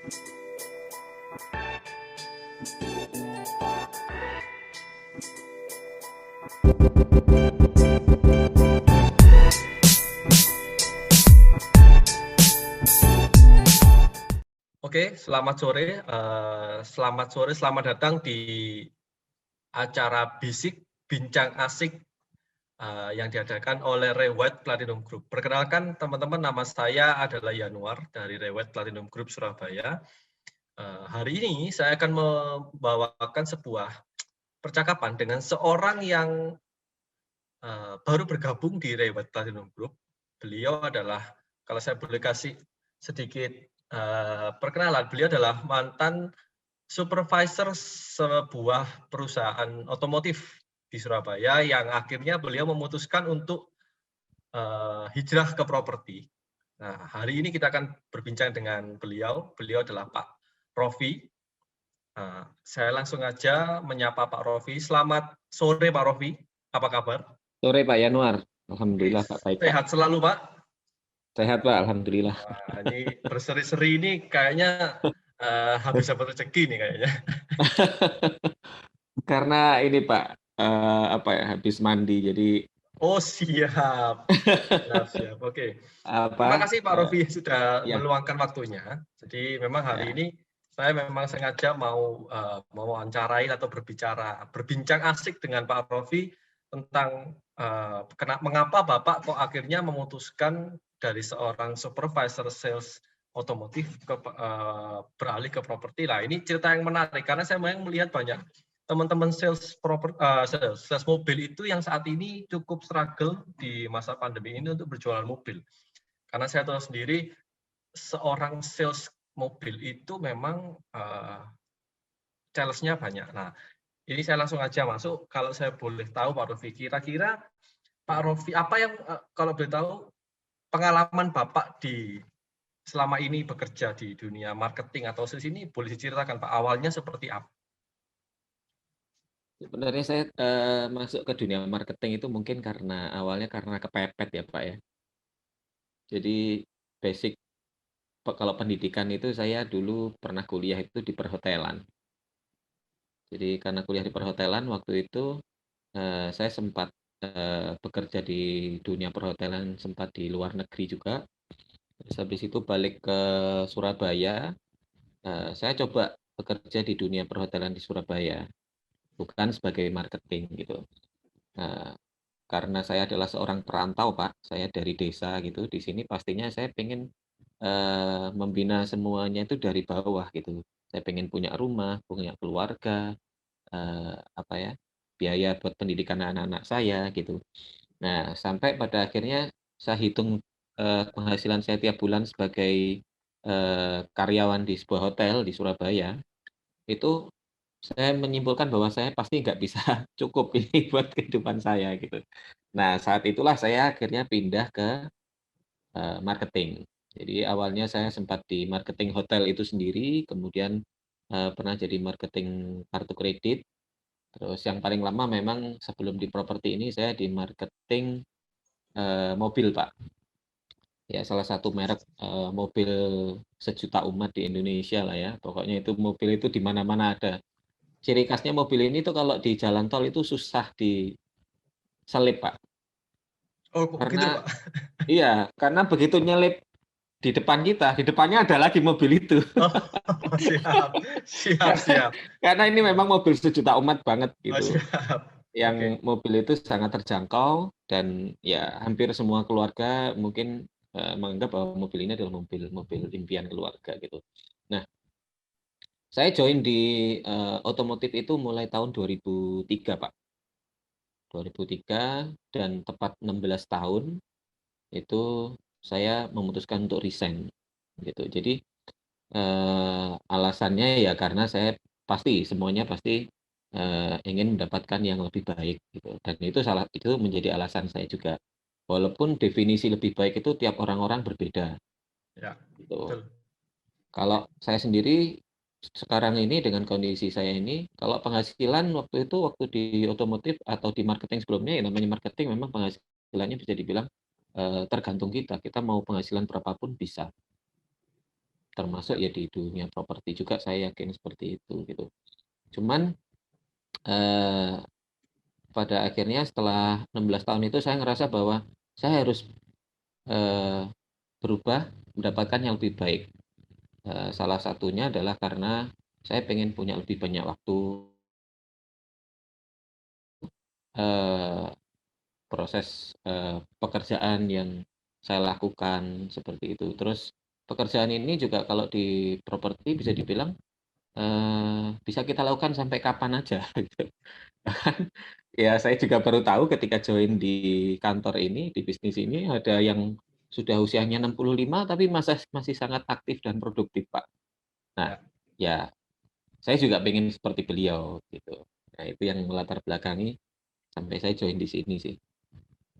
Oke, selamat sore. Selamat datang di acara Bisik Bincang Asik yang diadakan oleh Rewet Platinum Group. Perkenalkan teman-teman, nama saya adalah Yanuar dari Rewet Platinum Group Surabaya. Hari ini saya akan membawakan sebuah percakapan dengan seorang yang baru bergabung di Rewet Platinum Group. Beliau adalah, kalau saya boleh kasih sedikit perkenalan, beliau adalah mantan supervisor sebuah perusahaan otomotif di Surabaya yang akhirnya beliau memutuskan untuk hijrah ke properti. Nah, hari ini kita akan berbincang dengan beliau. Beliau adalah Pak Rofi. Saya langsung aja menyapa Pak Rofi. Selamat sore Pak Rofi. Apa kabar? Sore Pak Yanuar. Alhamdulillah Pak, baik Pak. Sehat selalu Pak? Sehat Pak, Alhamdulillah. Wah, ini berseri-seri ini kayaknya habis dapat rezeki nih kayaknya. Karena ini Pak, habis mandi, jadi Oh siap. Siap. Oke. Terima kasih Pak Rofi sudah ya. meluangkan waktunya. Jadi memang hari ini saya memang sengaja mau mewawancarai atau berbincang asik dengan Pak Rofi tentang mengapa Bapak kok akhirnya memutuskan dari seorang supervisor sales otomotif beralih ke properti. Nah, ini cerita yang menarik karena saya memang melihat banyak teman-teman sales mobil itu yang saat ini cukup struggle di masa pandemi ini untuk berjualan mobil. Karena saya tahu sendiri seorang sales mobil itu memang challenge-nya banyak. Nah, ini saya langsung aja masuk. Kalau saya boleh tahu Pak Rofi, kira-kira Pak Rofi apa yang kalau boleh tahu pengalaman Bapak di selama ini bekerja di dunia marketing atau sales ini boleh diceritakan Pak, awalnya seperti apa? Sebenarnya saya masuk ke dunia marketing itu mungkin awalnya karena kepepet ya Pak ya. Jadi basic kalau pendidikan itu saya dulu pernah kuliah itu di perhotelan. Jadi karena kuliah di perhotelan waktu itu saya sempat bekerja di dunia perhotelan, sempat di luar negeri juga. Terus habis itu balik ke Surabaya, saya coba bekerja di dunia perhotelan di Surabaya, bukan sebagai marketing gitu. Karena saya adalah seorang perantau Pak, saya dari desa gitu, di sini pastinya saya pengen membina semuanya itu dari bawah gitu. Saya pengen punya rumah, punya keluarga, biaya buat pendidikan anak-anak saya gitu. Nah, sampai pada akhirnya saya hitung penghasilan saya tiap bulan sebagai karyawan di sebuah hotel di Surabaya, itu saya menyimpulkan bahwa saya pasti nggak bisa cukup ini buat kehidupan saya gitu. Nah, saat itulah saya akhirnya pindah ke marketing. Jadi awalnya saya sempat di marketing hotel itu sendiri, kemudian pernah jadi marketing kartu kredit. Terus yang paling lama memang sebelum di properti ini saya di marketing mobil Pak. Ya salah satu merek mobil sejuta umat di Indonesia lah ya. Pokoknya itu mobil itu di mana-mana ada. Ciri khasnya mobil ini tuh kalau di jalan tol itu susah diselip Pak. Oh, kok begitu Karena Pak? iya, karena begitu nyelip di depan kita, di depannya ada lagi mobil itu. Oh, siap. Karena ini memang mobil sejuta umat banget Oh, gitu. siap. Oke. Yang mobil itu sangat terjangkau dan ya hampir semua keluarga mungkin menganggap bahwa mobil ini adalah mobil impian keluarga gitu. Nah, saya join di otomotif itu mulai tahun 2003 Pak. 2003 dan tepat 16 tahun itu saya memutuskan untuk resign gitu. Jadi alasannya ya karena saya semuanya pasti ingin mendapatkan yang lebih baik gitu, dan itu menjadi alasan saya juga. Walaupun definisi lebih baik itu tiap orang-orang berbeda Ya, gitu. betul. Kalau saya sendiri sekarang ini dengan kondisi saya ini, kalau penghasilan waktu di otomotif atau di marketing sebelumnya, ya namanya marketing memang penghasilannya bisa dibilang tergantung kita mau penghasilan berapapun bisa. termasuk ya di dunia properti juga saya yakin seperti itu gitu. Cuman pada akhirnya setelah 16 tahun itu saya ngerasa bahwa saya harus berubah, mendapatkan yang lebih baik. Salah satunya adalah karena saya pengen punya lebih banyak waktu proses pekerjaan yang saya lakukan seperti itu. Terus pekerjaan ini juga kalau di properti bisa dibilang bisa kita lakukan sampai kapan aja gitu. Bahkan ya saya juga baru tahu ketika join di kantor ini, di bisnis ini ada yang sudah usianya 65 tapi masih sangat aktif dan produktif, Pak. Nah, Ya, ya saya juga pengen seperti beliau gitu. Nah, itu yang melatar belakangi sampai saya join di sini sih,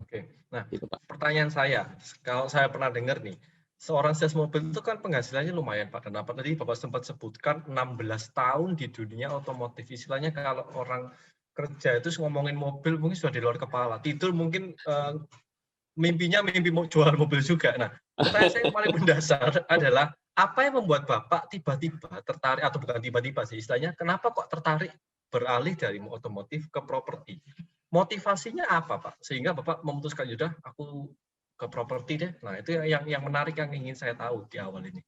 oke. Nah, gitu, Pak. pertanyaan saya, kalau saya pernah dengar nih, seorang sales mobil itu kan penghasilannya lumayan, Pak. Dan apa tadi Bapak sempat sebutkan 16 tahun di dunia otomotif. Istilahnya kalau orang kerja itu ngomongin mobil mungkin sudah di luar kepala. Tidur mungkin mimpinya mimpi mau jual mobil juga. Nah, pertanyaan saya yang paling mendasar adalah apa yang membuat Bapak tiba-tiba tertarik, atau bukan tiba-tiba sih, istilahnya kenapa kok tertarik beralih dari otomotif ke properti? Motivasinya apa, Pak? Sehingga Bapak memutuskan, yaudah aku ke properti deh. Nah, itu yang menarik yang ingin saya tahu di awal ini.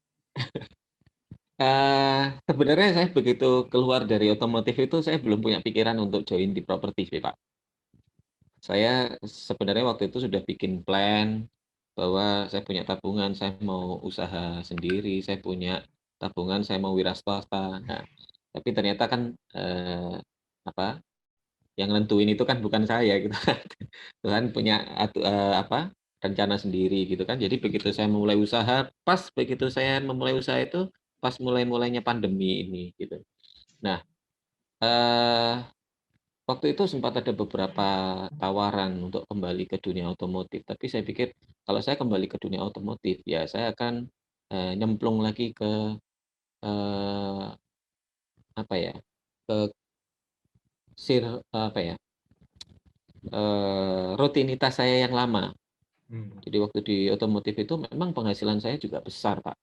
Sebenarnya saya begitu keluar dari otomotif itu saya belum punya pikiran untuk join di properti sih, Pak. Saya sebenarnya waktu itu sudah bikin plan bahwa saya punya tabungan, saya mau usaha sendiri, saya punya tabungan, saya mau wira swasta. Nah, tapi ternyata kan, apa, yang nentuin itu kan bukan saya gitu kan. Tuhan punya rencana sendiri gitu kan. Jadi begitu saya memulai usaha, pas begitu saya memulai usaha itu, pas mulai-mulainya pandemi ini gitu. Nah, eee waktu itu sempat ada beberapa tawaran untuk kembali ke dunia otomotif, tapi saya pikir kalau saya kembali ke dunia otomotif, ya saya akan, nyemplung lagi ke, eee, apa ya, ke apa ya, rutinitas saya yang lama. Hmm. Jadi waktu di otomotif itu memang penghasilan saya juga besar, Pak.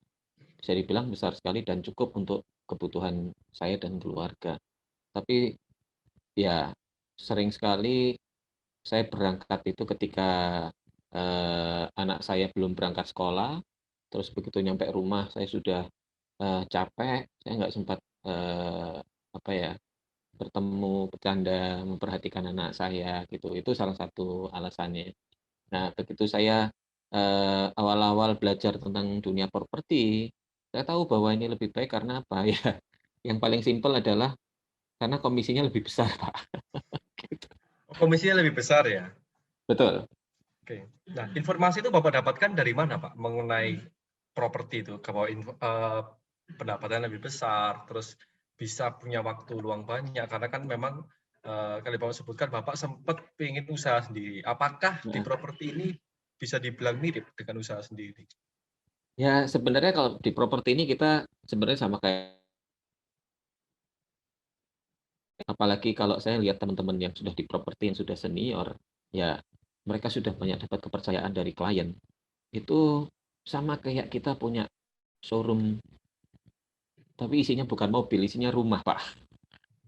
Bisa dibilang besar sekali dan cukup untuk kebutuhan saya dan keluarga. Tapi ya sering sekali saya berangkat itu ketika, anak saya belum berangkat sekolah, terus begitu nyampe rumah saya sudah, capek, saya nggak sempat, apa ya, bertemu, bercanda, memperhatikan anak saya gitu, itu salah satu alasannya. Nah, begitu saya, awal-awal belajar tentang dunia properti, saya tahu bahwa ini lebih baik karena apa, ya yang paling simpel adalah karena komisinya lebih besar, Pak, gitu. Komisinya lebih besar ya? Betul. Oke. Nah, informasi itu Bapak dapatkan dari mana, Pak, mengenai properti itu? Bahwa pendapatan lebih besar, terus bisa punya waktu luang banyak, karena kan memang kali Bapak sebutkan Bapak sempat pengen usaha sendiri. Apakah di Heeh. properti ini bisa dibilang mirip dengan usaha sendiri? Ya, sebenarnya kalau di properti ini kita sebenarnya sama kayak apalagi kalau saya lihat teman-teman yang sudah di properti yang sudah senior, ya mereka sudah banyak dapat kepercayaan dari klien. Itu sama kayak kita punya showroom, tapi isinya bukan mobil, isinya rumah, Pak.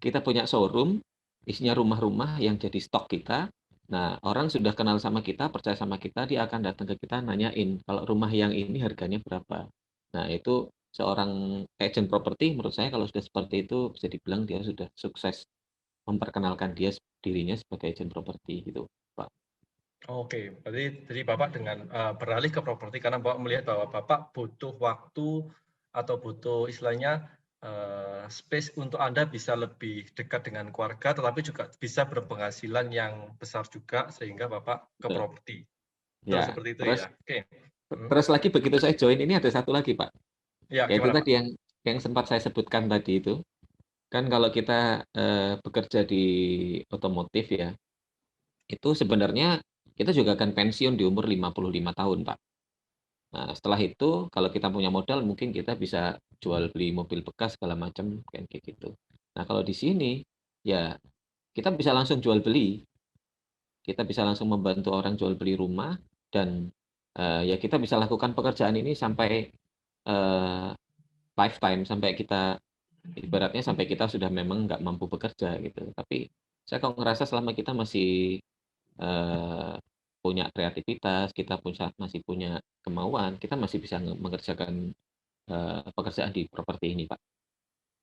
Kita punya showroom, isinya rumah-rumah yang jadi stok kita. Nah, orang sudah kenal sama kita, percaya sama kita, dia akan datang ke kita nanyain, kalau rumah yang ini harganya berapa. Nah, itu seorang agent properti menurut saya kalau sudah seperti itu bisa dibilang dia sudah sukses memperkenalkan dirinya sebagai agent properti gitu, Pak. Oke, berarti jadi Bapak dengan beralih ke properti karena Bapak melihat bahwa Bapak butuh waktu atau butuh istilahnya space untuk Anda bisa lebih dekat dengan keluarga, tetapi juga bisa berpenghasilan yang besar juga sehingga Bapak ke Betul. properti. Betul Ya, seperti itu terus ya? Oke. Hmm. terus lagi begitu saya join ini ada satu lagi, Pak. Ya, Yaitu gimana Pak? tadi yang sempat saya sebutkan tadi itu, kan kalau kita, bekerja di otomotif ya, itu sebenarnya kita juga akan pensiun di umur 55 tahun, Pak. Nah, setelah itu kalau kita punya modal mungkin kita bisa jual beli mobil bekas segala macam, kan kayak gitu. Nah, kalau di sini, ya kita bisa langsung jual beli, kita bisa langsung membantu orang jual beli rumah dan, ya kita bisa lakukan pekerjaan ini sampai, lifetime sampai kita ibaratnya sampai kita sudah memang nggak mampu bekerja gitu. Tapi saya kok ngerasa selama kita masih punya kreativitas, kita masih punya kemauan, kita masih bisa mengerjakan pekerjaan di properti ini, Pak.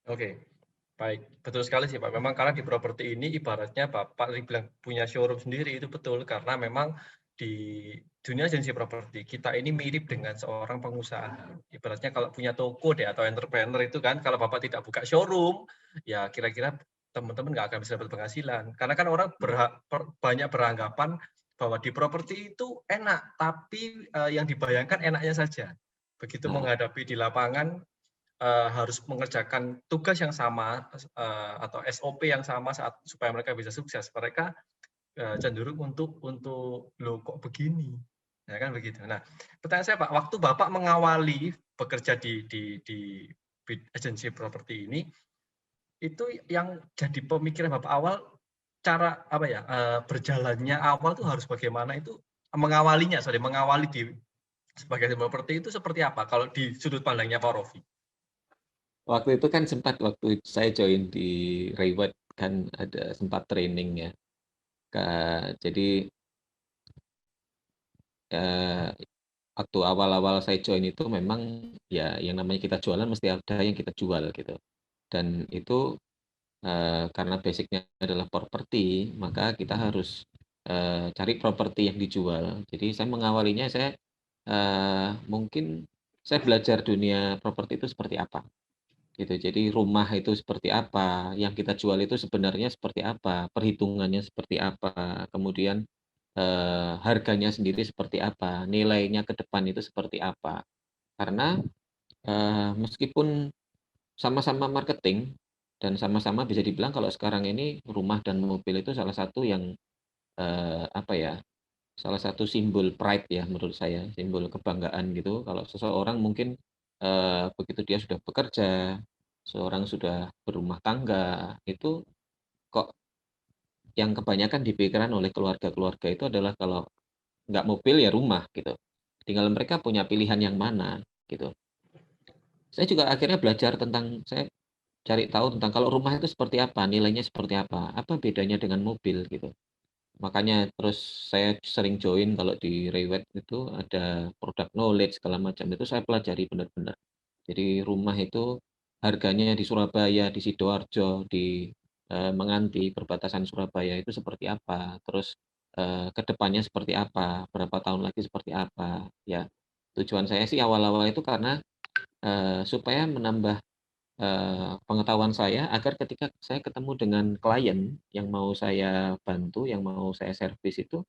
Oke, baik. Betul sekali sih, Pak. Memang karena di properti ini ibaratnya Bapak dibilang punya showroom sendiri itu betul, karena memang di dunia agensi properti kita ini mirip dengan seorang pengusaha. Ibaratnya kalau punya toko deh atau entrepreneur itu kan, kalau Bapak tidak buka showroom, ya kira-kira teman-teman nggak akan bisa dapat penghasilan. Karena kan orang banyak beranggapan bahwa di properti itu enak, tapi yang dibayangkan enaknya saja. Begitu Nah, menghadapi di lapangan, harus mengerjakan tugas yang sama atau SOP yang sama saat supaya mereka bisa sukses. Mereka cenderung untuk loh kok begini, ya kan begitu. Nah, pertanyaan saya Pak, waktu Bapak mengawali bekerja di agensi properti ini, itu yang jadi pemikiran Bapak awal cara apa ya berjalannya awal tuh harus bagaimana itu mengawali di sebagai properti itu seperti apa kalau di sudut pandangnya Pak Rofi? waktu itu kan sempat waktu saya join di Reward kan ada sempat training ya. Jadi eh, waktu awal-awal saya join itu memang ya yang namanya kita jualan mesti ada yang kita jual gitu. Dan itu karena basicnya adalah properti, maka kita harus cari properti yang dijual. Jadi saya mengawalinya mungkin saya belajar dunia properti itu seperti apa gitu. Jadi rumah itu seperti apa, yang kita jual itu sebenarnya seperti apa, perhitungannya seperti apa, kemudian harganya sendiri seperti apa, nilainya ke depan itu seperti apa. Karena meskipun sama-sama marketing dan sama-sama bisa dibilang kalau sekarang ini rumah dan mobil itu salah satu yang apa ya, salah satu simbol pride ya menurut saya, simbol kebanggaan gitu. Kalau seseorang mungkin begitu dia sudah bekerja, seorang sudah berumah tangga, itu kok yang kebanyakan dipikirkan oleh keluarga-keluarga itu adalah kalau nggak mobil ya rumah gitu. Tinggal mereka punya pilihan yang mana gitu. Saya juga akhirnya belajar saya cari tahu tentang kalau rumah itu seperti apa, nilainya seperti apa bedanya dengan mobil gitu. Makanya terus saya sering join kalau di Rewet itu ada product knowledge segala macam itu saya pelajari benar-benar. Jadi rumah itu harganya di Surabaya, di Sidoarjo, di Menganti, perbatasan Surabaya itu seperti apa, terus ke depannya seperti apa, berapa tahun lagi seperti apa. Ya, tujuan saya sih awal-awal itu karena supaya menambah pengetahuan saya agar ketika saya ketemu dengan klien yang mau saya bantu, yang mau saya servis itu,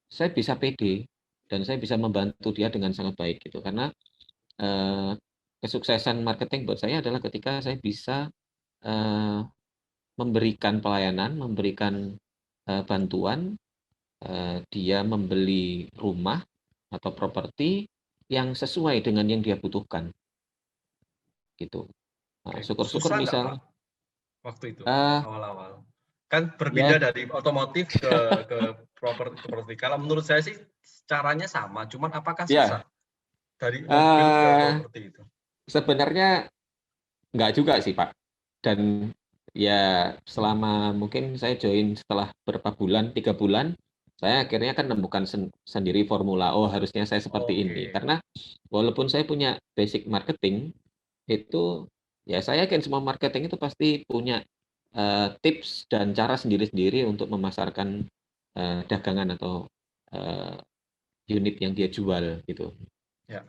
saya bisa pede dan saya bisa membantu dia dengan sangat baik gitu. Karena eh, kesuksesan marketing buat saya adalah ketika saya bisa eh, memberikan pelayanan, memberikan bantuan, dia membeli rumah atau properti yang sesuai dengan yang dia butuhkan gitu. Nah, Oke, syukur-syukur susah nggak Pak misal waktu itu eh awal-awal? Kan ya berpindah dari otomotif ke properti. Kalau menurut saya sih caranya sama, cuman apakah ya susah dari mobil ke eh properti itu? sebenarnya nggak juga sih, Pak. Dan ya selama mungkin saya join setelah berapa bulan, 3 bulan, saya akhirnya kan menemukan sendiri formula, oh harusnya saya seperti ini. Oke, Karena walaupun saya punya basic marketing, itu ya saya yakin semua marketing itu pasti punya tips dan cara sendiri-sendiri untuk memasarkan dagangan atau eh, unit yang dia jual gitu. ya.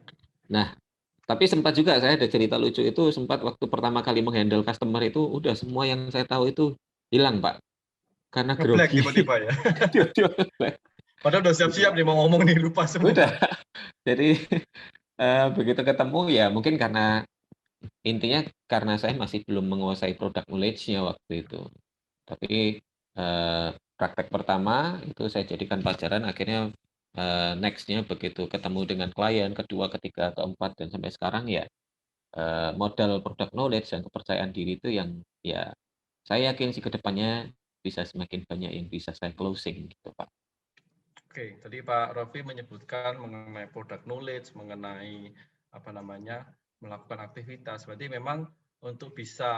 Nah, tapi sempat juga saya ada cerita lucu itu sempat waktu pertama kali menghandle customer itu udah semua yang saya tahu itu hilang, Pak, karena Ngeblank grogi. tiba-tiba ya. Tiba-tiba Padahal udah gitu, siap-siap Pak. nih mau ngomong nih, lupa Udah. semua. Jadi begitu ketemu ya mungkin karena intinya karena saya masih belum menguasai product knowledge-nya waktu itu. Tapi praktek pertama itu saya jadikan pelajaran akhirnya next-nya begitu ketemu dengan klien, kedua, ketiga, keempat dan sampai sekarang ya modal product knowledge dan kepercayaan diri itu yang ya saya yakin sih ke depannya bisa semakin banyak yang bisa saya closing gitu, Pak. Oke, tadi Pak Rofi menyebutkan mengenai product knowledge, mengenai apa namanya melakukan aktivitas. Berarti memang untuk bisa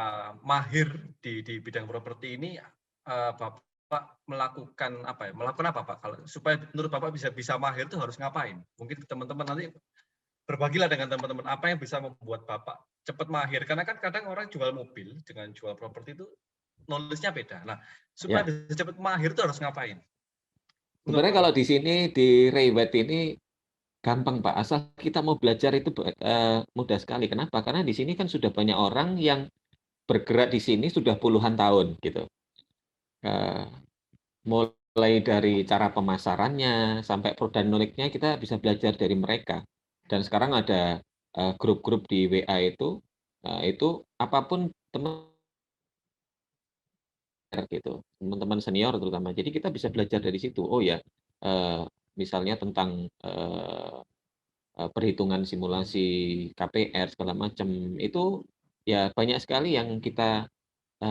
mahir di bidang properti ini, Bapak melakukan apa ya? Melakukan apa Pak? Kalau supaya menurut Bapak bisa mahir itu harus ngapain? Mungkin teman-teman nanti berbagilah dengan teman-teman apa yang bisa membuat Bapak cepat mahir. Karena kan kadang orang jual mobil dengan jual properti itu knowledge-nya beda. Nah, supaya Ya, bisa cepat mahir itu harus ngapain? Menurut sebenarnya Bapak? kalau di sini di Rewet ini gampang Pak, asal kita mau belajar itu mudah sekali. Kenapa? Karena di sini kan sudah banyak orang yang bergerak di sini sudah puluhan tahun gitu. Eh, Mulai dari cara pemasarannya sampai produk knowledge-nya kita bisa belajar dari mereka. Dan sekarang ada grup-grup di WA itu apapun teman gitu, teman-teman senior terutama. Jadi kita bisa belajar dari situ. Oh ya, misalnya tentang perhitungan simulasi KPR segala macam itu ya banyak sekali yang kita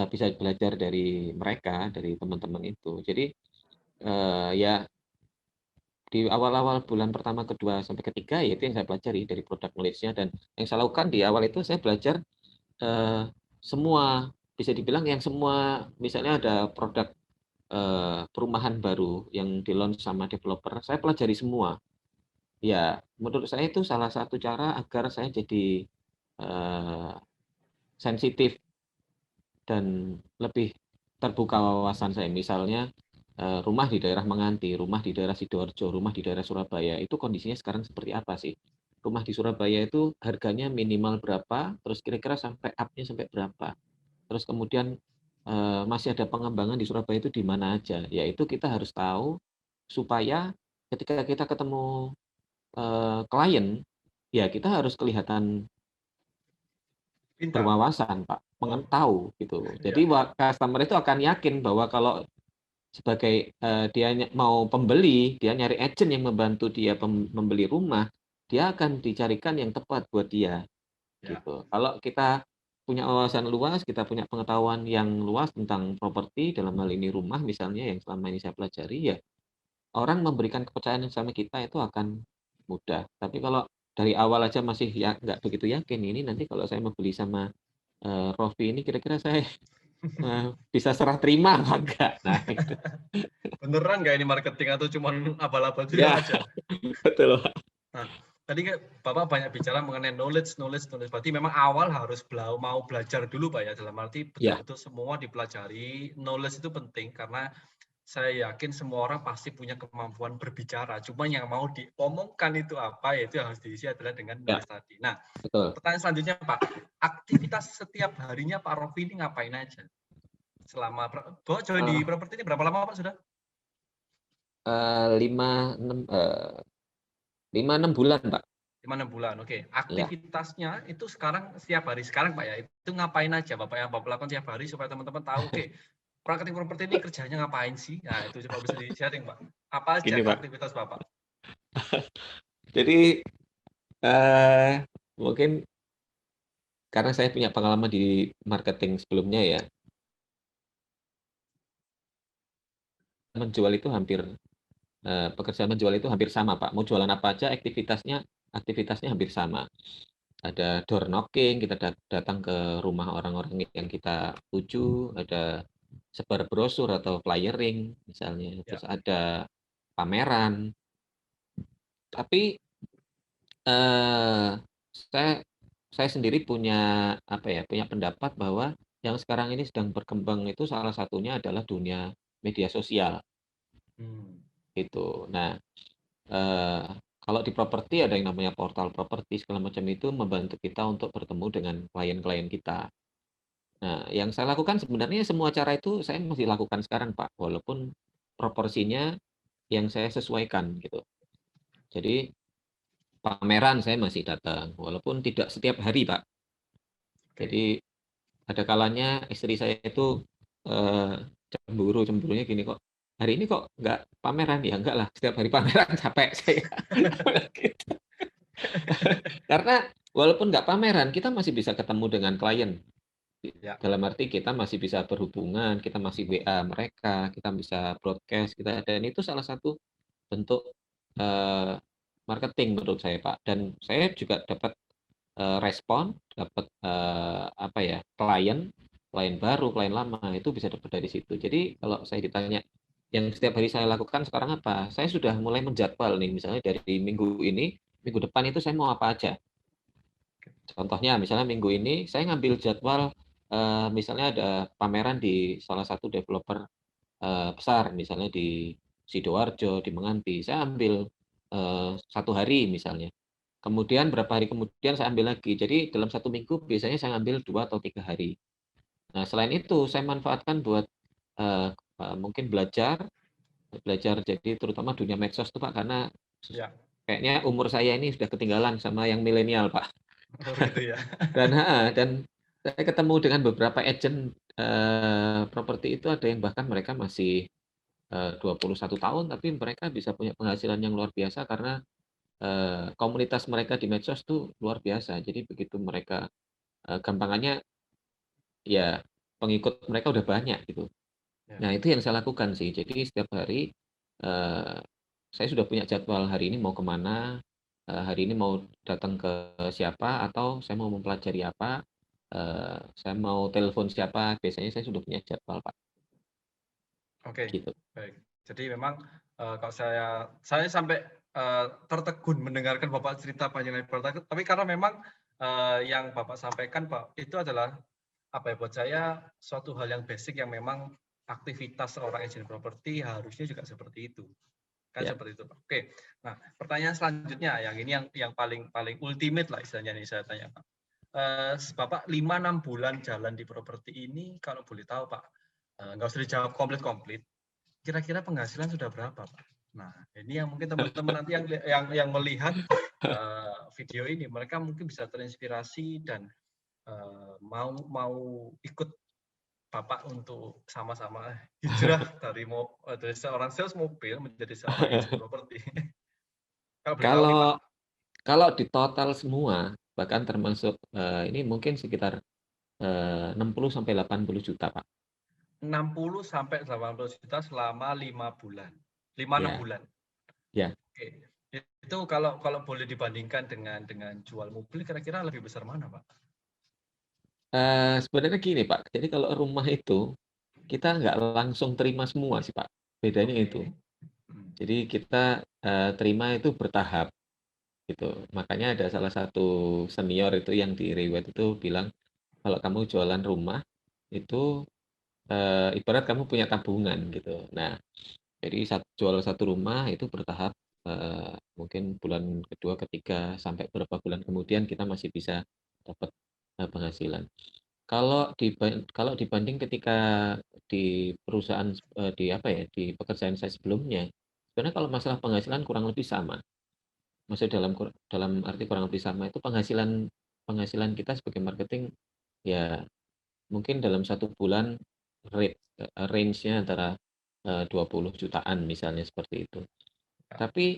bisa belajar dari mereka, dari teman-teman itu. Jadi ya di awal-awal bulan pertama, kedua, sampai ketiga ya itu yang saya pelajari dari product knowledge-nya dan yang saya lakukan di awal itu saya belajar semua, bisa dibilang yang semua misalnya ada produk perumahan baru yang di-launch sama developer, saya pelajari semua. Ya, menurut saya itu salah satu cara agar saya jadi sensitif dan lebih terbuka wawasan saya. Misalnya rumah di daerah Menganti, rumah di daerah Sidoarjo, rumah di daerah Surabaya, itu kondisinya sekarang seperti apa sih? Rumah di Surabaya itu harganya minimal berapa, terus kira-kira sampai up-nya sampai berapa. Terus kemudian masih ada pengembangan di Surabaya itu di mana aja. Ya itu kita harus tahu supaya ketika kita ketemu klien, ya kita harus kelihatan Pintar. berwawasan, Pak, Oh, tahu gitu. iya, Jadi customer itu akan yakin bahwa kalau sebagai dia mau pembeli, dia nyari agent yang membantu dia membeli rumah, dia akan dicarikan yang tepat buat dia ya. gitu. Kalau kita punya wawasan luas, kita punya pengetahuan yang luas tentang properti, dalam hal ini rumah misalnya yang selama ini saya pelajari, ya orang memberikan kepercayaan sama kita itu akan mudah. Tapi kalau dari awal aja masih ya nggak begitu yakin, ini nanti kalau saya mau beli sama Rofi ini kira-kira saya bisa serah terima apa enggak? Nah, itu. Beneran nggak ini marketing atau cuman abal-abal Ya, juga aja? betul, Pak. Nah, tadi kan Bapak banyak bicara mengenai knowledge. Berarti memang awal harus mau belajar dulu, Pak ya. Dalam arti Ya, betul-betul semua dipelajari. Knowledge itu penting karena saya yakin semua orang pasti punya kemampuan berbicara. Cuma yang mau diomongkan itu apa, yaitu yang harus diisi adalah dengan ya, knowledge tadi. Nah, betul. pertanyaan selanjutnya, Pak. Aktivitas setiap harinya Pak Rofi ini ngapain aja? Selama Bapak join di Eh, properti ini berapa lama Pak sudah? 5, 6, 5, 6 bulan, Pak. 5-6 bulan. Oke. Ya, Aktivitasnya itu sekarang setiap hari sekarang Pak ya. Itu ngapain aja Bapak yang Bapak lakukan tiap hari supaya teman-teman tahu, oke, marketing properti ini kerjanya ngapain sih? Nah, itu coba bisa di-sharing, Pak. Apa aja gini, Pak. aktivitas Bapak? Jadi eh mungkin karena saya punya pengalaman di marketing sebelumnya ya, menjual itu hampir pekerjaan menjual itu hampir sama, Pak. Mau jualan apa aja aktivitasnya hampir sama. Ada door knocking, kita datang ke rumah orang-orang yang kita tuju, ada sebar brosur atau flyering misalnya, Ya. terus ada pameran. Tapi eh, saya saya sendiri punya apa ya, punya pendapat bahwa yang sekarang ini sedang berkembang itu salah satunya adalah dunia media sosial Hmm. gitu. Nah, eh, kalau di properti ada yang namanya portal properti segala macam itu membantu kita untuk bertemu dengan klien-klien kita. Nah, yang saya lakukan sebenarnya semua cara itu saya masih lakukan sekarang, Pak, walaupun proporsinya yang saya sesuaikan gitu. Jadi pameran saya masih datang, walaupun tidak setiap hari, Pak. Oke. Jadi ada kalanya istri saya itu eh, cemburunya gini kok. Hari ini kok nggak pameran ya? Enggak lah, setiap hari pameran capek saya. Gitu. Karena walaupun nggak pameran, kita masih bisa ketemu dengan klien. Ya. Dalam arti kita masih bisa berhubungan, kita masih WA mereka, kita bisa broadcast, dan itu salah satu bentuk eh, marketing menurut saya, Pak. Dan saya juga dapat respon, dapat apa ya, klien baru, klien lama, itu bisa dapat dari situ. Jadi kalau saya ditanya yang setiap hari saya lakukan sekarang apa, saya sudah mulai menjadwal nih, misalnya dari minggu ini, minggu depan itu saya mau apa aja. Contohnya misalnya minggu ini saya ngambil jadwal, misalnya ada pameran di salah satu developer besar, misalnya di Sidoarjo, di Menganti, saya ambil 1 hari misalnya. Kemudian berapa hari kemudian saya ambil lagi. Jadi dalam 1 minggu biasanya saya ambil 2 atau 3 hari. Nah selain itu saya manfaatkan buat mungkin belajar jadi terutama dunia medsos tuh Pak, karena Ya, kayaknya umur saya ini sudah ketinggalan sama yang milenial Pak. oh gitu ya. Dan saya ketemu dengan beberapa agent properti itu, ada yang bahkan mereka masih 21 tahun, tapi mereka bisa punya penghasilan yang luar biasa karena komunitas mereka di medsos tuh luar biasa. Jadi begitu mereka gampangannya ya pengikut mereka udah banyak gitu. Ya, Nah, itu yang saya lakukan sih. Jadi setiap hari eh, saya sudah punya jadwal hari ini mau kemana, hari ini mau datang ke siapa, atau saya mau mempelajari apa, saya mau telepon siapa. Biasanya saya sudah punya jadwal, Pak. oke, Gitu. baik. Jadi memang kalau saya sampai tertegun mendengarkan Bapak cerita panjang lebar, tapi karena memang yang Bapak sampaikan Pak itu adalah apa ya, buat saya suatu hal yang basic yang memang aktivitas seorang agent properti harusnya juga seperti itu. Kan Ya. seperti itu, Pak. Oke. Nah, pertanyaan selanjutnya yang ini yang paling ultimate lah istilahnya nih saya tanya, Pak. Bapak 5-6 bulan jalan di properti ini kalau boleh tahu, Pak, nggak usah dijawab komplit-komplit, kira-kira penghasilan sudah berapa, Pak? Nah, ini yang mungkin teman-teman nanti yang melihat video ini, mereka mungkin bisa terinspirasi dan mau ikut Bapak untuk sama-sama hijrah dari seorang sales mobil menjadi seorang agent properti. Kalau boleh tahu nih, Pak. Kalau kalau di total semua, bahkan termasuk ini mungkin sekitar 60 sampai 80 juta, Pak. 60 sampai 80 juta selama 5 bulan. 5-6 Ya, bulan. ya. Oke. Itu kalau boleh dibandingkan dengan jual mobil kira-kira lebih besar mana, Pak? Sebenarnya gini, Pak. Jadi kalau rumah itu kita nggak langsung terima semua sih, Pak. Bedanya Oke. itu. Hmm. Jadi kita terima itu bertahap gitu. Makanya ada salah satu senior itu yang di Rewet itu bilang, kalau kamu jualan rumah itu ibarat kamu punya tabungan gitu. Nah, jadi jual satu rumah itu bertahap, mungkin bulan kedua, ketiga, sampai beberapa bulan kemudian kita masih bisa dapat penghasilan. Kalau dibanding ketika di perusahaan, di apa ya, di pekerjaan saya sebelumnya, sebenarnya kalau masalah penghasilan kurang lebih sama. Maksudnya dalam arti kurang lebih sama itu penghasilan penghasilan kita sebagai marketing ya mungkin dalam 1 bulan range-nya antara 20 jutaan misalnya seperti itu. Ya. Tapi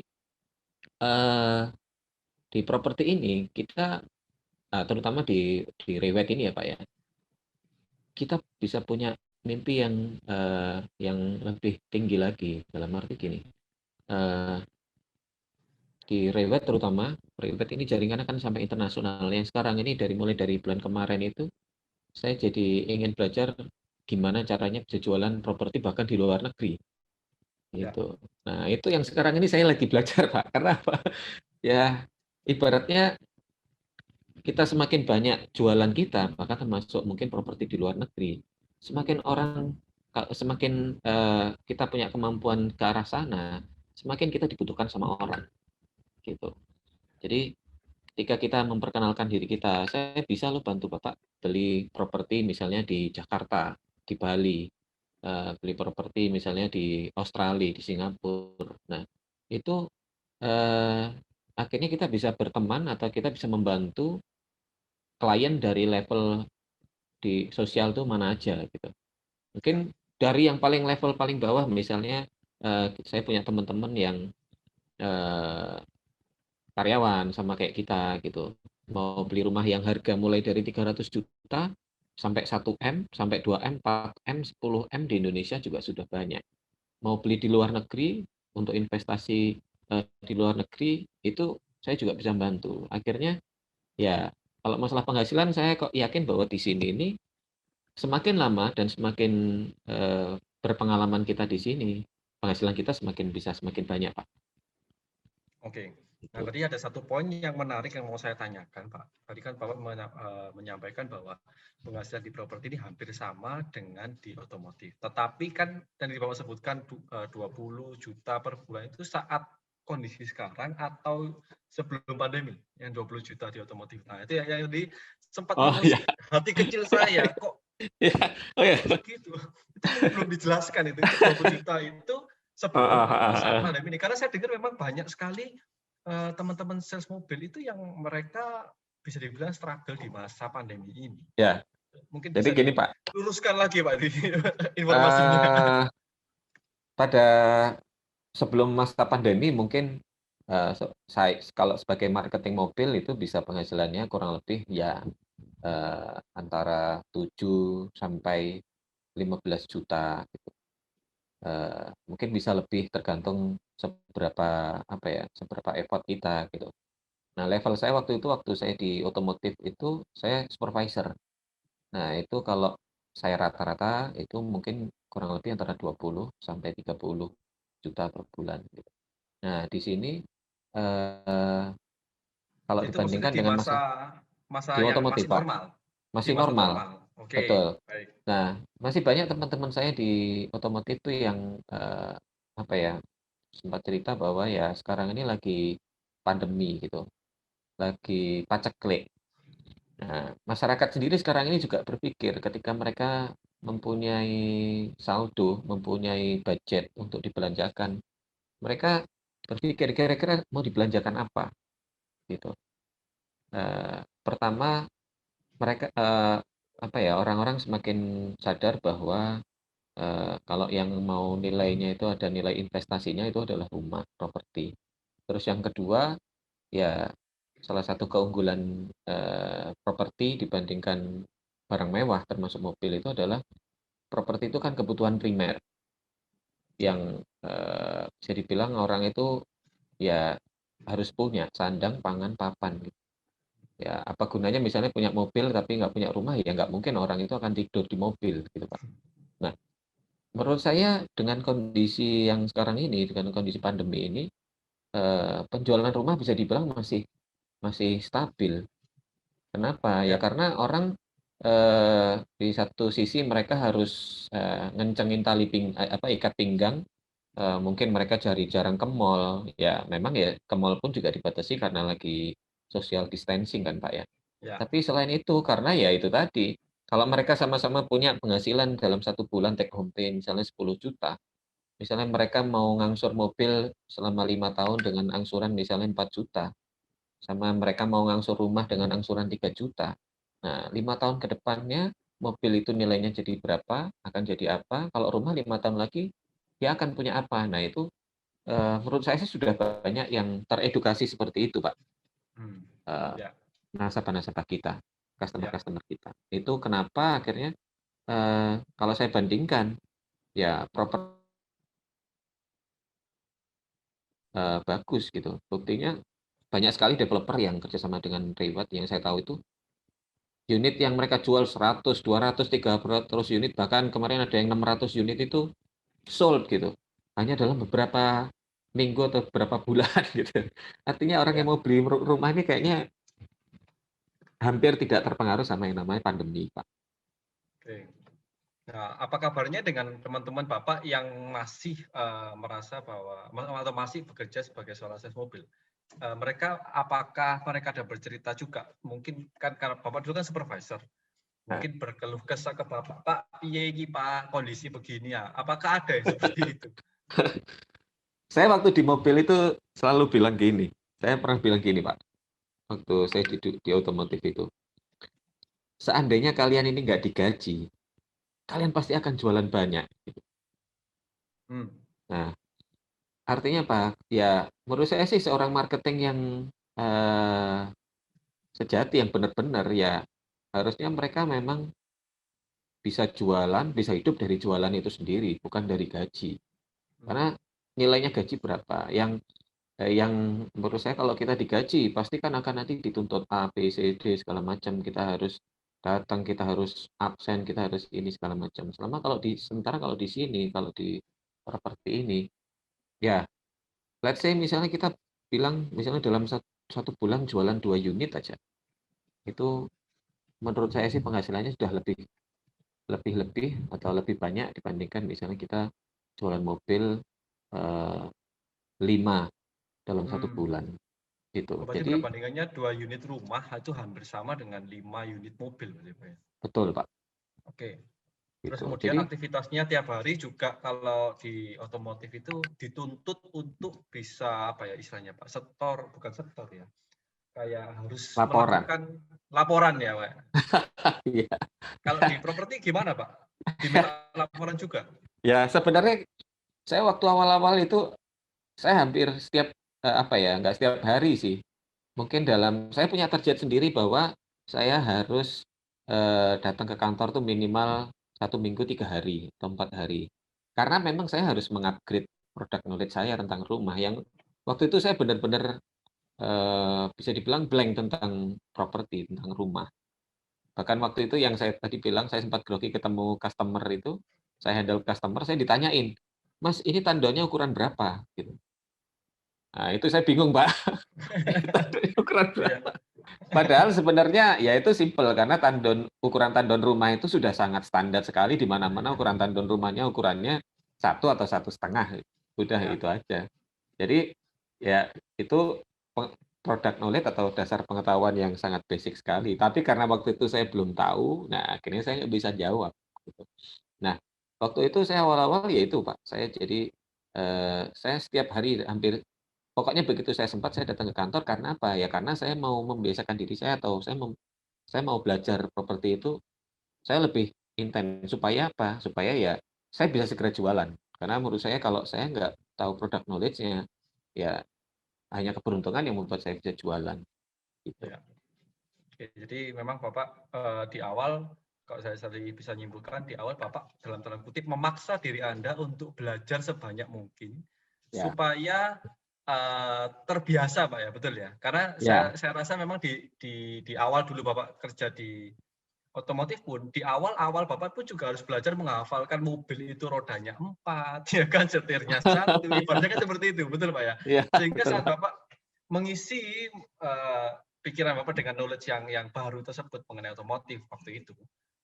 eh, di properti ini kita terutama di Rewet ini ya Pak ya, kita bisa punya mimpi yang lebih tinggi lagi dalam arti gini. eh, di Rewet terutama, Rewet ini jaringannya kan sampai internasional. Yang sekarang ini mulai dari bulan kemarin itu saya jadi ingin belajar gimana caranya bisa jualan properti bahkan di luar negeri Ya. gitu. Nah, itu yang sekarang ini saya lagi belajar, Pak. Karena apa? Ya, ibaratnya kita semakin banyak jualan kita, bahkan termasuk mungkin properti di luar negeri, semakin kita punya kemampuan ke arah sana, semakin kita dibutuhkan sama orang gitu. Jadi ketika kita memperkenalkan diri kita, saya bisa loh bantu Bapak beli properti misalnya di Jakarta, di Bali, beli properti misalnya di Australia, di Singapura. Nah, itu eh, akhirnya kita bisa berteman atau kita bisa membantu klien dari level di sosial tuh mana aja gitu. Ya. Mungkin dari yang paling level paling bawah misalnya saya punya teman-teman yang eh, karyawan sama kayak kita gitu. Mau beli rumah yang harga mulai dari 300 juta sampai 1 M, sampai 2 M, 4 M, 10 M di Indonesia juga sudah banyak. Mau beli di luar negeri untuk investasi di luar negeri itu saya juga bisa bantu. Akhirnya ya Kalau masalah penghasilan saya kok yakin bahwa di sini ini semakin lama dan semakin berpengalaman kita di sini, penghasilan kita semakin banyak, Pak. Oke. Nah, Gitu. tadi ada satu poin yang menarik yang mau saya tanyakan, Pak. Tadi kan Bapak menyampaikan bahwa penghasilan di properti ini hampir sama dengan di otomotif. Tetapi kan yang Bapak sebutkan 20 juta per bulan itu saat kondisi sekarang atau sebelum pandemi yang 20 juta di otomotif. Nah, itu yang di sempat Oh ya, mengusik hati kecil saya. Kok ya, oh ya. segitu? Itu belum dijelaskan itu 20 juta itu sebelum apa saat pandemi ini. Karena saya dengar memang banyak sekali teman-teman sales mobil itu yang mereka bisa dibilang struggle di masa pandemi ini. Ya, Mungkin jadi bisa gini Pak, diluruskan lagi Pak informasinya. pada sebelum masa pandemi mungkin saya kalau sebagai marketing mobil itu bisa penghasilannya kurang lebih ya antara 7 sampai 15 juta gitu. Mungkin bisa lebih tergantung seberapa effort kita gitu. Nah, level saya waktu saya di otomotif itu saya supervisor. Nah, itu kalau saya rata-rata itu mungkin kurang lebih antara 20 sampai 30 juta per bulan gitu. Nah, di sini eh, kalau Itu maksudnya dibandingkan di dengan masa di yang otomotif, masih Pak, normal. Di masih masa normal, normal. Oke, betul. baik. Nah, masih banyak teman-teman saya di otomotif tuh yang apa ya, sempat cerita bahwa ya sekarang ini lagi pandemi gitu, lagi paceklik. Nah, masyarakat sendiri sekarang ini juga berpikir ketika mereka mempunyai saldo, mempunyai budget untuk dibelanjakan, mereka berpikir kira-kira mau dibelanjakan apa gitu. Pertama mereka apa ya, orang-orang semakin sadar bahwa kalau yang mau nilainya itu ada nilai investasinya itu adalah rumah, properti. Terus yang kedua, ya salah satu keunggulan properti dibandingkan barang mewah termasuk mobil itu adalah properti itu kan kebutuhan primer Ya, yang bisa dibilang orang itu ya harus punya sandang, pangan, papan gitu. Ya, apa gunanya misalnya punya mobil tapi nggak punya rumah, ya nggak mungkin orang itu akan tidur di mobil gitu, Pak. Nah, menurut saya dengan kondisi yang sekarang ini, dengan kondisi pandemi ini, penjualan rumah bisa dibilang masih masih stabil. Kenapa? Ya ya, karena orang di satu sisi mereka harus ngencengin ikat pinggang. Mungkin mereka jarang ke mall. Ya memang ya ke mall pun juga dibatasi karena lagi social distancing kan Pak ya. ya. Tapi selain itu karena ya itu tadi, kalau mereka sama-sama punya penghasilan dalam satu bulan take home pay misalnya 10 juta, misalnya mereka mau ngangsur mobil selama 5 tahun dengan angsuran misalnya 4 juta, sama mereka mau ngangsur rumah dengan angsuran 3 juta. Nah, 5 tahun ke depannya mobil itu nilainya jadi berapa, akan jadi apa, kalau rumah 5 tahun lagi dia akan punya apa. Nah, itu menurut saya sih sudah banyak yang teredukasi seperti itu, Pak. Hmm. Eee, Ya, nasabah-nasabah kita, ya. customer-customer kita. Itu kenapa akhirnya kalau saya bandingkan, ya bagus gitu. Buktinya banyak sekali developer yang kerjasama dengan Reward yang saya tahu itu unit yang mereka jual 100, 200, 300 unit, bahkan kemarin ada yang 600 unit itu sold gitu. Hanya dalam beberapa minggu atau beberapa bulan gitu. Artinya orang yang Ya, mau beli rumah ini kayaknya hampir tidak terpengaruh sama yang namanya pandemi, Pak. oke. Nah, apa kabarnya dengan teman-teman Bapak yang masih merasa bahwa atau masih bekerja sebagai seorang sales mobil? Mereka apakah mereka ada bercerita juga? Mungkin kan karena Bapak dulu kan supervisor, Nah, mungkin berkeluh kesah ke Bapak, Pak, piye iki Pak, kondisi begini ya. Apakah ada yang seperti itu? saya waktu di mobil itu selalu bilang gini, saya pernah bilang gini, Pak, waktu saya di otomotif itu, seandainya kalian ini nggak digaji, kalian pasti akan jualan banyak. Hmm. Nah, artinya apa? Ya, menurut saya sih seorang marketing yang eh, sejati, yang benar-benar ya harusnya mereka memang bisa jualan, bisa hidup dari jualan itu sendiri, bukan dari gaji. Hmm. Karena nilainya gaji berapa? yang menurut saya kalau kita digaji pasti kan akan nanti dituntut A, B, C, D segala macam. Kita harus datang, kita harus absen, kita harus ini segala macam. Sementara kalau di sini, kalau di properti ini, ya let's say misalnya kita bilang misalnya dalam satu bulan jualan 2 unit aja, itu menurut saya sih penghasilannya sudah lebih atau lebih banyak dibandingkan misalnya kita jualan mobil 5 dalam satu Hmm. bulan gitu. Oh, berarti Jadi perbandingannya 2 unit rumah itu hampir sama dengan 5 unit mobil, berarti, Pak, ya? betul Pak, Oke. Terus gitu. kemudian Jadi aktivitasnya tiap hari juga kalau di otomotif itu dituntut untuk bisa apa ya istilahnya Pak, bukan setor ya, kayak harus laporan, melakukan laporan ya Pak. iya. Kalau di properti gimana Pak? Diminta laporan juga? Ya sebenarnya saya waktu awal-awal itu saya hampir setiap apa ya, nggak setiap hari sih. Mungkin saya punya target sendiri bahwa saya harus datang ke kantor tuh minimal 1 minggu 3 hari atau 4 hari. Karena memang saya harus mengupgrade produk knowledge saya tentang rumah yang waktu itu saya benar-benar bisa dibilang blank tentang properti, tentang rumah. Bahkan waktu itu yang saya tadi bilang saya sempat grogi ketemu customer itu, saya handle customer, saya ditanyain, "Mas, ini tandonnya ukuran berapa?" Gitu. Nah, itu saya bingung, Pak. Ini tandonnya ukuran Iya. berapa? Padahal sebenarnya ya itu simpel karena ukuran tandon rumah itu sudah sangat standar sekali di mana-mana ukuran tandon rumahnya ukurannya 1 atau 1,5. Udah Ya. itu aja. Jadi ya itu product knowledge atau dasar pengetahuan yang sangat basic sekali. Tapi karena waktu itu saya belum tahu, nah akhirnya saya nggak bisa jawab gitu. Nah, waktu itu saya awal-awal ya itu Pak, saya setiap hari pokoknya begitu saya sempat saya datang ke kantor karena apa? Ya karena saya mau membiasakan diri saya atau saya mau belajar properti itu, saya lebih intens supaya apa? Supaya ya saya bisa segera jualan. Karena menurut saya kalau saya nggak tahu product knowledge-nya, ya hanya keberuntungan yang membuat saya bisa jualan, gitu. Ya. Oke, jadi memang Bapak di awal, kalau saya tadi bisa nyimpulkan, di awal Bapak dalam tanda kutip memaksa diri Anda untuk belajar sebanyak mungkin Ya, supaya terbiasa Pak ya, betul ya? Karena ya, saya rasa memang di awal dulu Bapak kerja di otomotif pun, di awal-awal Bapak pun juga harus belajar menghafalkan mobil itu rodanya 4, ya kan, setirnya 1, ibaratnya kan seperti itu, betul Pak ya? iya, Sehingga betul saat Pak. Bapak mengisi pikiran Bapak dengan knowledge yang baru tersebut mengenai otomotif waktu itu,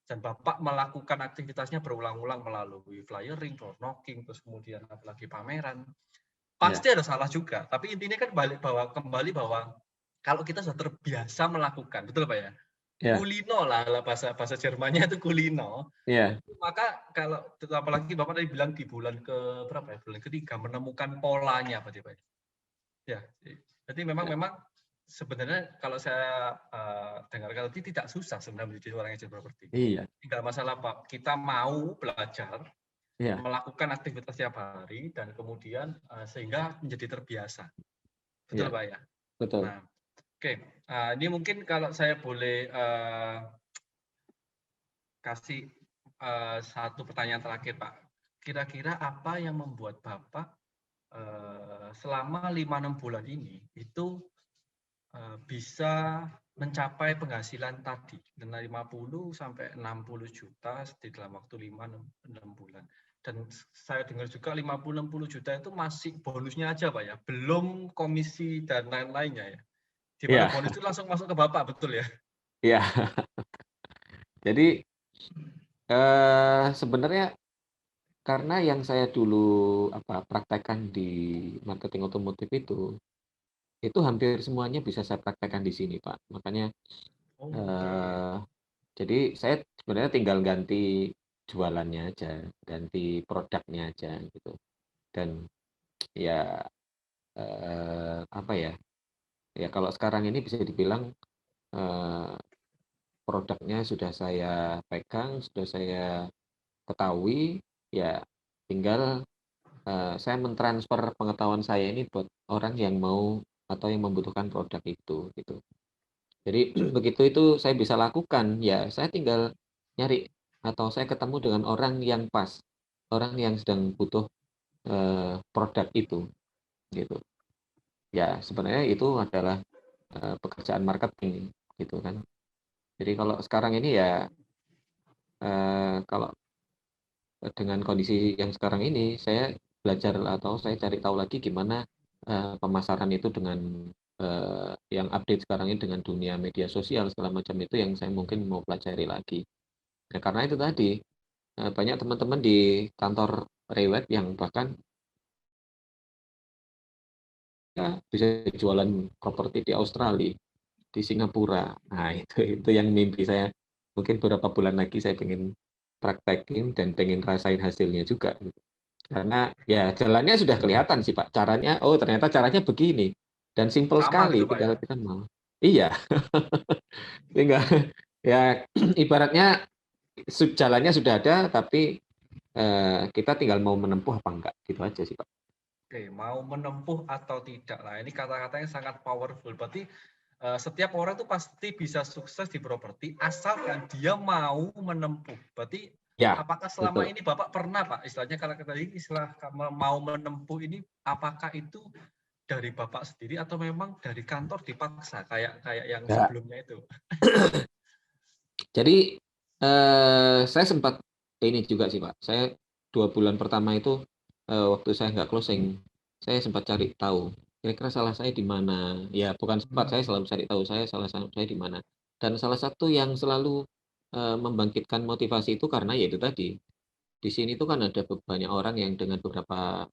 dan Bapak melakukan aktivitasnya berulang-ulang melalui flyering, door knocking, terus kemudian apalagi pameran, Ya, pasti ada salah juga. Tapi intinya kan kembali bahwa kalau kita sudah terbiasa melakukan, betul Pak ya? ya, Kulino lah bahasa bahasa Jermannya itu kulino. ya, Maka kalau apalagi Bapak tadi bilang di bulan ke berapa ya? Bulan ketiga menemukan polanya berarti Pak. Ya, jadi memang ya, memang sebenarnya kalau saya dengarkan tadi tidak susah sebenarnya menjadi seorang agent properti. iya, Tinggal masalah Pak, kita mau belajar, iya, melakukan aktivitas tiap hari dan kemudian sehingga menjadi terbiasa. Betul iya, Pak ya? betul. Nah, oke. Ini mungkin kalau saya boleh kasih satu pertanyaan terakhir Pak. Kira-kira apa yang membuat Bapak selama 5-6 bulan ini itu bisa mencapai penghasilan tadi, dari 50 sampai 60 juta di dalam waktu 5-6 bulan. Dan saya dengar juga 50-60 juta itu masih bonusnya aja Pak ya, belum komisi dan lain-lainnya ya. Di mana Iya, bonus itu langsung masuk ke Bapak, betul ya? iya. Jadi sebenarnya karena yang saya dulu praktekkan di marketing otomotif itu hampir semuanya bisa saya praktekkan di sini, Pak. Makanya Oke. eh, jadi saya sebenarnya tinggal ganti jualannya aja, ganti produknya aja gitu. Dan ya apa ya? Ya kalau sekarang ini bisa dibilang eh, produknya sudah saya pegang, sudah saya ketahui, ya tinggal saya mentransfer pengetahuan saya ini buat orang yang mau atau yang membutuhkan produk itu gitu. Jadi begitu itu saya bisa lakukan, ya saya tinggal nyari atau saya ketemu dengan orang yang pas, orang yang sedang butuh produk itu gitu. ya sebenarnya itu adalah pekerjaan marketing gitu kan. Jadi kalau sekarang ini ya kalau dengan kondisi yang sekarang ini saya belajar atau saya cari tahu lagi gimana pemasaran itu dengan yang update sekarang ini dengan dunia media sosial segala macam itu yang saya mungkin mau pelajari lagi. Nah, karena itu tadi banyak teman-teman di kantor Rewet yang bahkan ya, bisa jualan properti di Australia, di Singapura. Nah, itu yang mimpi saya. Mungkin beberapa bulan lagi saya pengen praktekin dan pengen rasain hasilnya juga. Karena ya jalannya sudah kelihatan sih Pak. Caranya, oh ternyata caranya begini. Dan simpel Gampang gitu sekali, Pak ya. tinggal kita mau. Iya, tinggal ya ibaratnya jalannya sudah ada, tapi kita tinggal mau menempuh apa enggak, gitu aja sih Pak. Oke, mau menempuh atau tidak. Nah, ini kata-katanya sangat powerful. Berarti setiap orang itu pasti bisa sukses di properti asalkan dia mau menempuh. Berarti Ya, apakah selama betul. ini Bapak pernah Pak, istilahnya kalau tadi istilah mau menempuh ini, apakah itu dari Bapak sendiri atau memang dari kantor dipaksa kayak kayak yang Ya. sebelumnya itu? Jadi saya sempat ini juga sih Pak. Saya 2 bulan pertama itu waktu saya nggak closing, saya sempat cari tahu kira-kira salah saya di mana. Ya bukan sempat, saya selalu cari tahu saya di mana. Dan salah satu yang selalu membangkitkan motivasi itu karena ya itu tadi. Di sini tuh kan ada banyak orang yang dengan beberapa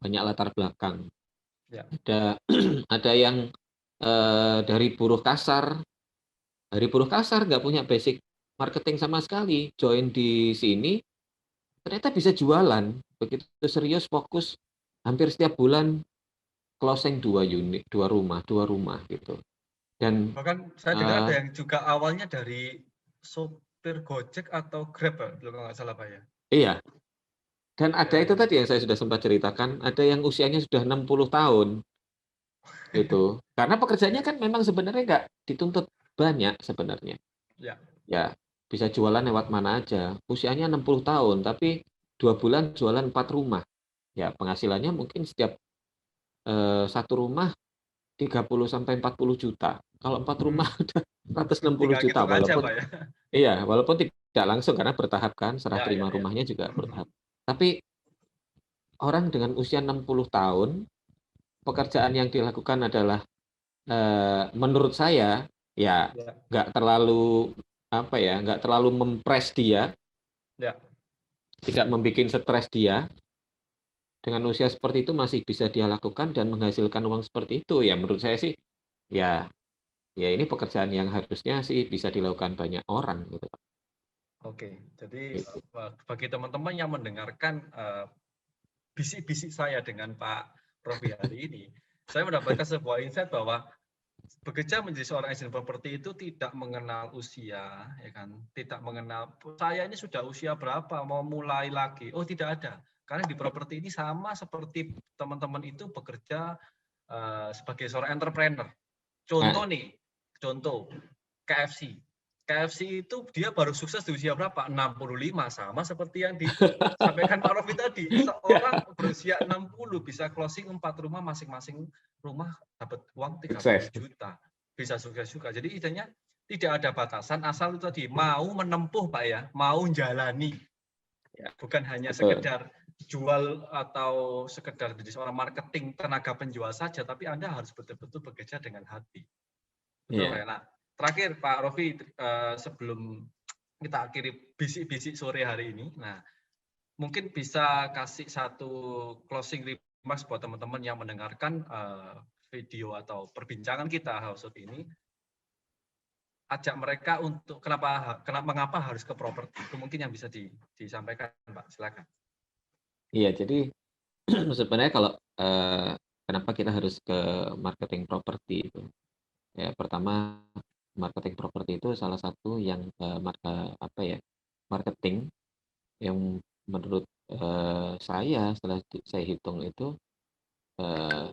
banyak latar belakang. Ya. Ada ada yang dari buruh kasar nggak punya basic marketing sama sekali, join di sini ternyata bisa jualan, begitu serius fokus hampir setiap bulan closing 2 unit, 2 rumah gitu. Dan Bahkan saya dengar uh, ada yang juga awalnya dari sopir Gojek atau Grab, Pak, kalau nggak salah Pak ya. iya, dan ada Ya, itu ya. tadi yang saya sudah sempat ceritakan, ada yang usianya sudah 60 tahun gitu. Karena pekerjaannya kan memang sebenarnya nggak dituntut banyak sebenarnya. Ya. Ya, bisa jualan lewat mana aja. Usianya 60 tahun, tapi 2 bulan jualan 4 rumah. Ya, penghasilannya mungkin setiap satu rumah 30 sampai 40 juta. Kalau 4 rumah udah 160 Tinggal juta hitung aja walaupun Pak ya. iya, walaupun tidak langsung karena bertahap kan, serah Ya, ya, terima ya. rumahnya juga bertahap. Tapi orang dengan usia 60 tahun, pekerjaan yang dilakukan adalah menurut saya ya Ya, nggak terlalu apa ya, nggak terlalu mempres dia, ya. tidak membuat stres dia. Dengan usia seperti itu masih bisa dia lakukan dan menghasilkan uang seperti itu. Ya menurut saya sih ya ya ini pekerjaan yang harusnya sih bisa dilakukan banyak orang gitu Pak. Oke, jadi Gitu. bagi teman-teman yang mendengarkan bisik-bisik saya dengan Pak Rofi hari ini, saya mendapatkan sebuah insight bahwa bekerja menjadi seorang agent properti itu tidak mengenal usia, ya kan? Tidak mengenal saya ini sudah usia berapa, mau mulai lagi. Oh, tidak ada. Karena di properti ini sama seperti teman-teman itu bekerja sebagai seorang entrepreneur. Nah, Contoh nih, contoh KFC. KFC itu dia baru sukses di usia berapa? 65, sama seperti yang disampaikan Pak Rofi tadi. Seorang berusia 60 bisa closing 4 rumah, masing-masing rumah dapat uang 30 sukses. juta. Bisa sukses juga. Jadi idenya tidak ada batasan, asal itu tadi mau menempuh Pak ya, mau jalani. Ya, bukan hanya Betul. sekedar jual atau sekedar jadi seorang marketing tenaga penjual saja, tapi Anda harus betul-betul bekerja dengan hati. Betul Pak Iya. ya? Nah, terakhir Pak Rofi, sebelum kita akhiri bisik-bisik sore hari ini, nah mungkin bisa kasih satu closing remarks buat teman-teman yang mendengarkan video atau perbincangan kita Household ini, ajak mereka untuk mengapa harus ke properti, itu mungkin yang bisa disampaikan Pak, silakan. Iya, jadi sebenarnya kalau kenapa kita harus ke marketing properti itu? Ya, pertama marketing properti itu salah satu yang apa ya? Marketing yang menurut saya setelah saya hitung itu eh,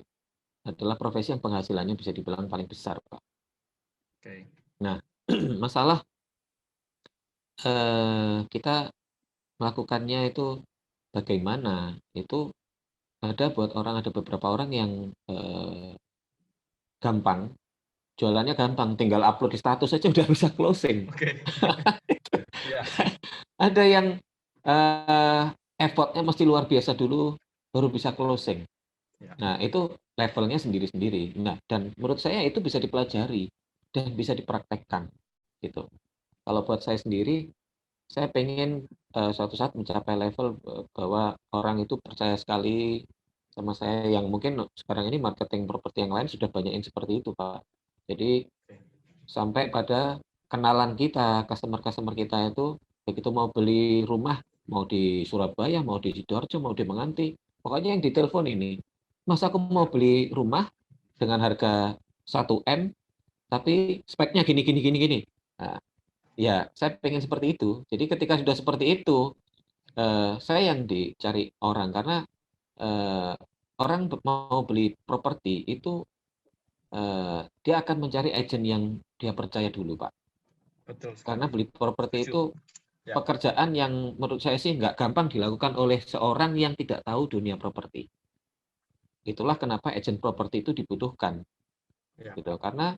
adalah profesi yang penghasilannya bisa dibilang paling besar, Pak. Oke. Nah, masalah kita melakukannya itu bagaimana? Itu ada beberapa orang yang gampang, jualannya gampang, tinggal upload di status aja udah bisa closing. Oke. Ya, Ada yang effort-nya mesti luar biasa dulu baru bisa closing. ya, Nah, itu levelnya sendiri-sendiri. Nah, dan menurut saya itu bisa dipelajari dan bisa dipraktekkan gitu. Kalau buat saya sendiri, saya pengen suatu saat mencapai level bahwa orang itu percaya sekali sama saya, yang mungkin sekarang ini marketing properti yang lain sudah banyak yang seperti itu, Pak. Jadi oke. sampai pada kenalan kita, customer-customer kita itu begitu mau beli rumah, mau di Surabaya, mau di Sidoarjo, mau di Menganti, pokoknya yang ditelepon ini, "Mas, aku mau Ya, beli rumah dengan harga 1 M, tapi speknya gini gini gini gini." Nah, ya saya pengen seperti itu. Jadi ketika sudah seperti itu, saya yang dicari orang karena, eee, orang mau beli properti itu, dia akan mencari agen yang dia percaya dulu, Pak. betul Karena sekali. beli properti Setuju. itu Ya, pekerjaan yang menurut saya sih nggak gampang dilakukan oleh seorang yang tidak tahu dunia properti. Itulah kenapa agen properti itu dibutuhkan, ya, gitu. Karena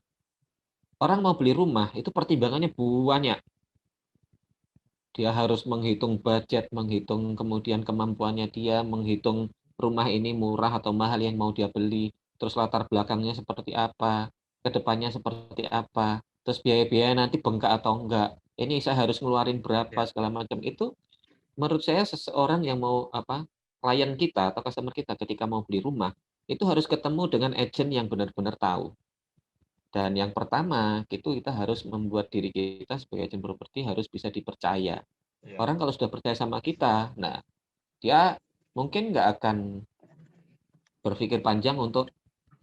orang mau beli rumah itu pertimbangannya banyak. Dia harus menghitung budget, menghitung kemudian kemampuannya dia, menghitung rumah ini murah atau mahal yang mau dia beli, terus latar belakangnya seperti apa, ke depannya seperti apa, terus biaya-biaya nanti bengkak atau enggak, ini saya harus ngeluarin berapa, ya, segala macam. Itu menurut saya seseorang yang mau apa, klien kita atau customer kita ketika mau beli rumah, itu harus ketemu dengan agen yang benar-benar tahu. Dan yang pertama, itu kita harus membuat diri kita sebagai agen properti harus bisa dipercaya. ya. Orang kalau sudah percaya sama kita, nah dia mungkin nggak akan berpikir panjang untuk,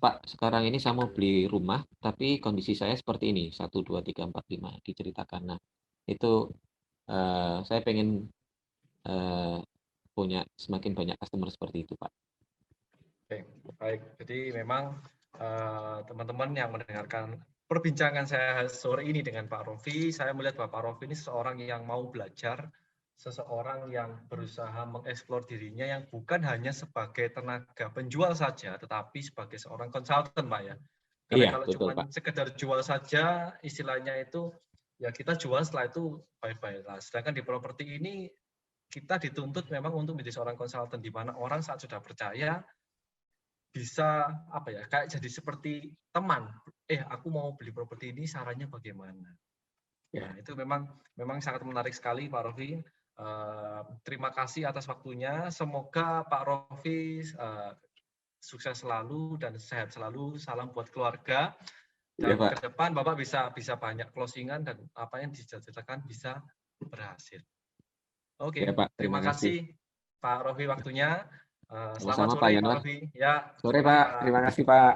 "Pak, sekarang ini saya mau beli rumah, tapi kondisi saya seperti ini, 1, 2, 3, 4, 5," diceritakan. Nah, itu saya pengen eee, punya semakin banyak customer seperti itu, Pak. Oke, baik. Jadi memang teman-teman yang mendengarkan perbincangan saya sore ini dengan Pak Rofi, saya melihat bahwa Pak Rofi ini seseorang yang mau belajar, seseorang yang berusaha mengeksplor dirinya yang bukan hanya sebagai tenaga penjual saja, tetapi sebagai seorang konsultan, Pak ya. Karena Iya, kalau betul, cuma Pak. sekedar jual saja, istilahnya itu ya kita jual setelah itu bye-bye lah. Sedangkan di properti ini kita dituntut memang untuk menjadi seorang konsultan di mana orang saat sudah percaya bisa apa ya, kayak jadi seperti teman. Aku mau beli properti ini, sarannya bagaimana? Ya, Nah, itu memang memang sangat menarik sekali Pak Rofi. Terima kasih atas waktunya. Semoga Pak Rofi sukses selalu dan sehat selalu. Salam buat keluarga. iya, Dan ke Pak. depan Bapak bisa bisa banyak closingan dan apa yang dicita-citakan bisa berhasil. Iya, Oke, Pak, terima terima kasih. kasih Pak Rofi waktunya. Selamat Sama-sama, Pak sore Pak Yanuar. Rofi. Ya, Sore, sore Pak. Pak. Terima kasih, Pak.